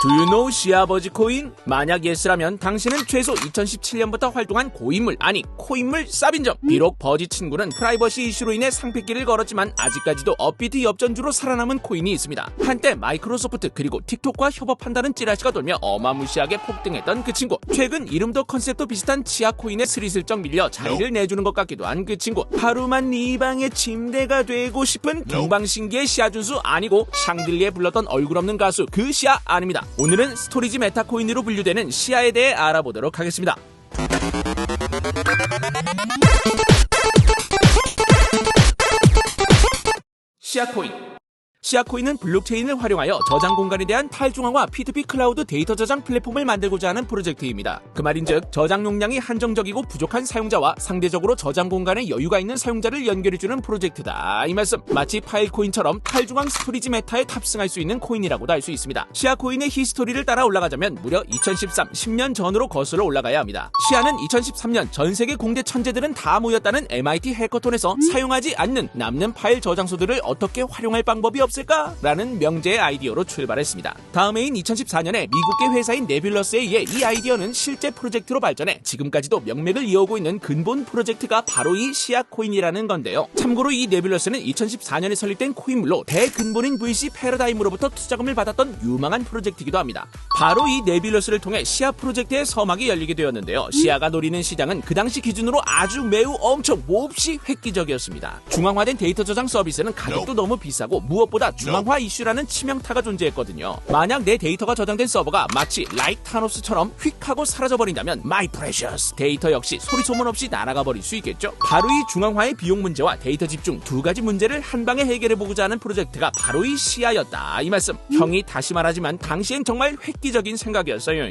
Do you know 시아버지 코인? 만약 예스라면 당신은 최소 2017년부터 활동한 고인물, 아니 코인물 쌉인 점. 비록 버지 친구는 프라이버시 이슈로 인해 상패길을 걸었지만 아직까지도 업비트 엽전주로 살아남은 코인이 있습니다. 한때 마이크로소프트 그리고 틱톡과 협업한다는 찌라시가 돌며 어마무시하게 폭등했던 그 친구. 최근 이름도 컨셉도 비슷한 치아 코인에 스리슬쩍 밀려 자리를 내주는 것 같기도 한 그 친구. 하루만 네 방의 침대가 되고 싶은 동방신기의 시아준수 아니고 샹들리에 불렀던 얼굴 없는 가수 그 시아 아닙니다. 오늘은 스토리지 메타코인으로 분류되는 시아에 대해 알아보도록 하겠습니다. 시아코인. 시아코인은 블록체인을 활용하여 저장 공간에 대한 탈중앙화 P2P 클라우드 데이터 저장 플랫폼을 만들고자 하는 프로젝트입니다. 그 말인즉 저장 용량이 한정적이고 부족한 사용자와 상대적으로 저장 공간에 여유가 있는 사용자를 연결해주는 프로젝트다 이 말씀. 마치 파일코인처럼 탈중앙 스토리지 메타에 탑승할 수 있는 코인이라고도 할 수 있습니다. 시아코인의 히스토리를 따라 올라가자면 무려 2013, 10년 전으로 거슬러 올라가야 합니다. 시아는 2013년 전세계 공대 천재들은 다 모였다는 MIT 해커톤에서 사용하지 않는 남는 파일 저장소들을 어떻게 활용할 방법이 없을까라는 명제의 아이디어로 출발했습니다. 다음 해인 2014년에 미국계 회사인 네뷸러스에 의해 이 아이디어는 실제 프로젝트로 발전해 지금까지도 명맥을 이어오고 있는 근본 프로젝트가 바로 이 시아코인이라는 건데요. 참고로 이 네뷸러스는 2014년에 설립된 코인물로 대근본인 VC 패러다임으로부터 투자금을 받았던 유망한 프로젝트이기도 합니다. 바로 이 네뷸러스를 통해 시아 프로젝트의 서막이 열리게 되었는데요. 시아가 노리는 시장은 그 당시 기준으로 아주 매우 엄청 몹시 획기적이었습니다. 중앙화된 데이터 저장 서비스는 가격도 너무 비싸고 무엇보다 중앙화 이슈라는 치명타가 존재했거든요. 만약 내 데이터가 저장된 서버가 마치 라이트 타노스처럼 휙 하고 사라져버린다면 My precious 데이터 역시 소리소문 없이 날아가 버릴 수 있겠죠. 바로 이 중앙화의 비용 문제와 데이터 집중 두 가지 문제를 한방에 해결해보고자 하는 프로젝트가 바로 이 시아였다 이 말씀. 형이 다시 말하지만 당시엔 정말 획기적인 생각이었어요.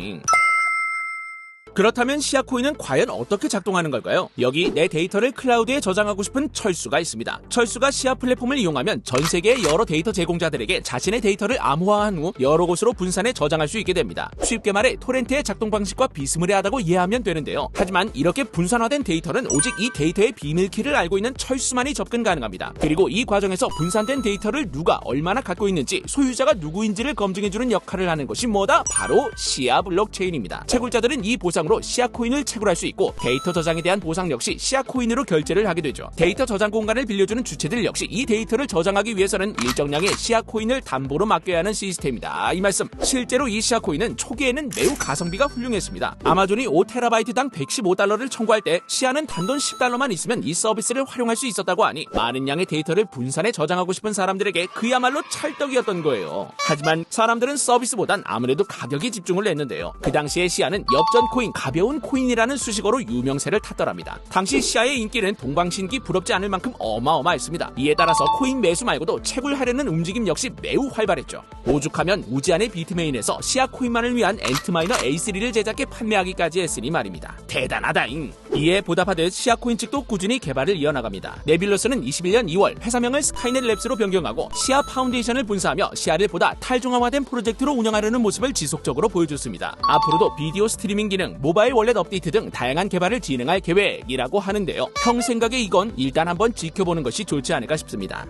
그렇다면 시아코인은 과연 어떻게 작동하는 걸까요? 여기 내 데이터를 클라우드에 저장하고 싶은 철수가 있습니다. 철수가 시아 플랫폼을 이용하면 전 세계의 여러 데이터 제공자들에게 자신의 데이터를 암호화한 후 여러 곳으로 분산해 저장할 수 있게 됩니다. 쉽게 말해 토렌트의 작동 방식과 비스무리하다고 이해하면 되는데요. 하지만 이렇게 분산화된 데이터는 오직 이 데이터의 비밀키를 알고 있는 철수만이 접근 가능합니다. 그리고 이 과정에서 분산된 데이터를 누가 얼마나 갖고 있는지 소유자가 누구인지를 검증해주는 역할을 하는 것이 뭐다? 바로 시아 블록체인입니다. 채굴자들은 이 보상으로 시아코인을 채굴할 수 있고 데이터 저장에 대한 보상 역시 시아코인으로 결제를 하게 되죠. 데이터 저장 공간을 빌려주는 주체들 역시 이 데이터를 저장하기 위해서는 일정량의 시아코인을 담보로 맡겨야 하는 시스템이다 이 말씀. 실제로 이 시아코인은 초기에는 매우 가성비가 훌륭했습니다. 아마존이 5TB당 115달러를 청구할 때 시아는 단돈 10달러만 있으면 이 서비스를 활용할 수 있었다고 하니 많은 양의 데이터를 분산해 저장하고 싶은 사람들에게 그야말로 찰떡이었던 거예요. 하지만 사람들은 서비스보단 아무래도 가격에 집중을 했는데요. 그 당시에 시아는 엽전 코인, 가벼운 코인이라는 수식어로 유명세를 탔더랍니다. 당시 시아의 인기는 동방신기 부럽지 않을 만큼 어마어마했습니다. 이에 따라서 코인 매수 말고도 채굴하려는 움직임 역시 매우 활발했죠. 오죽하면 무제한의 비트메인에서 시아 코인만을 위한 엔트마이너 A3를 제작해 판매하기까지 했으니 말입니다. 대단하다잉. 이에 보답하듯 시아 코인 측도 꾸준히 개발을 이어나갑니다. 네뷸러스는 21년 2월 회사명을 스카이넷 랩스로 변경하고 시아 파운데이션을 분사하며 시아를 보다 탈중앙화된 프로젝트로 운영하려는 모습을 지속적으로 보여줬습니다. 앞으로도 비디오 스트리밍 기능, 모바일 월렛 업데이트 등 다양한 개발을 진행할 계획이라고 하는데요. 형 생각에 이건 일단 한번 지켜보는 것이 좋지 않을까 싶습니다.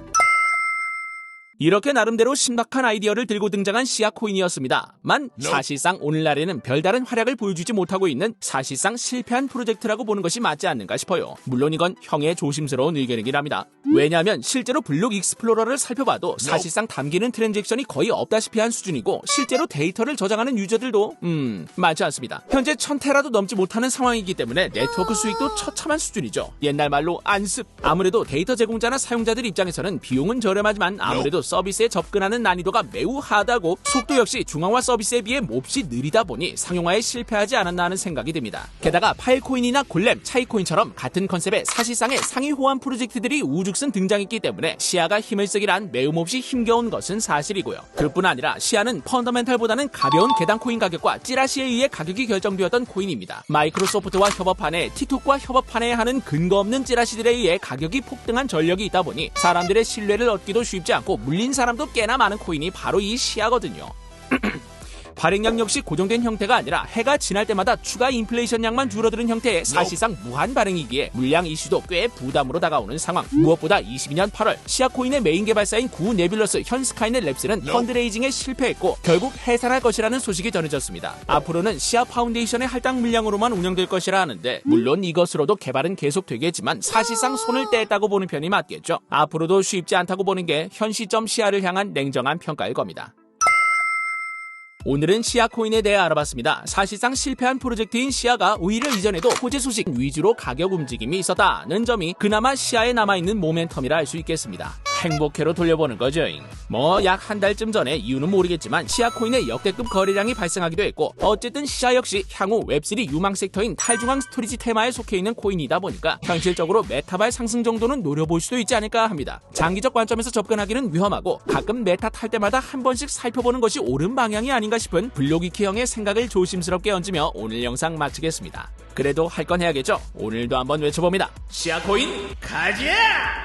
이렇게 나름대로 신박한 아이디어를 들고 등장한 시아코인이었습니다만 사실상 오늘날에는 별다른 활약을 보여주지 못하고 있는 사실상 실패한 프로젝트라고 보는 것이 맞지 않는가 싶어요. 물론 이건 형의 조심스러운 의견이긴 합니다. 왜냐하면 실제로 블록 익스플로러를 살펴봐도 사실상 담기는 트랜잭션이 거의 없다시피 한 수준이고 실제로 데이터를 저장하는 유저들도 많지 않습니다. 현재 1000테라도 넘지 못하는 상황이기 때문에 네트워크 수익도 처참한 수준이죠. 옛날 말로 안습. 아무래도 데이터 제공자나 사용자들 입장에서는 비용은 저렴하지만 아무래도 서비스에 접근하는 난이도가 매우 하다고 속도 역시 중앙화 서비스에 비해 몹시 느리다 보니 상용화에 실패하지 않았나 하는 생각이 듭니다. 게다가 파일코인이나 골렘, 차이코인처럼 같은 컨셉의 사실상의 상위 호환 프로젝트들이 우죽순 등장했기 때문에 시아가 힘을 쓰기란 매우 몹시 힘겨운 것은 사실이고요. 그뿐 아니라 시아는 펀더멘탈보다는 가벼운 계단 코인 가격과 찌라시에 의해 가격이 결정되었던 코인입니다. 마이크로소프트와 협업하네, 틱톡과 협업하네 하는 근거 없는 찌라시들에 의해 가격이 폭등한 전력이 있다 보니 사람들의 신뢰를 얻기도 쉽지 않고 물린 사람도 꽤나 많은 코인이 바로 이 시아거든요. 발행량 역시 고정된 형태가 아니라 해가 지날 때마다 추가 인플레이션량만 줄어드는 형태의 사실상 무한 발행이기에 물량 이슈도 꽤 부담으로 다가오는 상황. 무엇보다 22년 8월 시아코인의 메인 개발사인 구 네뷸러스 현 스카이넷 랩스는 펀드레이징에 실패했고 결국 해산할 것이라는 소식이 전해졌습니다. 앞으로는 시아 파운데이션의 할당 물량으로만 운영될 것이라 하는데 물론 이것으로도 개발은 계속되겠지만 사실상 손을 떼었다고 보는 편이 맞겠죠. 앞으로도 쉽지 않다고 보는 게 현 시점 시아를 향한 냉정한 평가일 겁니다. 오늘은 시아코인에 대해 알아봤습니다. 사실상 실패한 프로젝트인 시아가 오히려 이전에도 호재 소식 위주로 가격 움직임이 있었다는 점이 그나마 시아에 남아있는 모멘텀이라 할 수 있겠습니다. 행복회로 돌려보는 거죠. 뭐 약 한 달쯤 전에 이유는 모르겠지만 시아코인의 역대급 거래량이 발생하기도 했고 어쨌든 시아 역시 향후 웹3 유망 섹터인 탈중앙 스토리지 테마에 속해 있는 코인이다 보니까 현실적으로 메타발 상승 정도는 노려볼 수도 있지 않을까 합니다. 장기적 관점에서 접근하기는 위험하고 가끔 메타 탈 때마다 한 번씩 살펴보는 것이 옳은 방향이 아닌가 싶은 블로기키형의 생각을 조심스럽게 얹으며 오늘 영상 마치겠습니다. 그래도 할 건 해야겠죠? 오늘도 한번 외쳐봅니다. 시아코인 가자!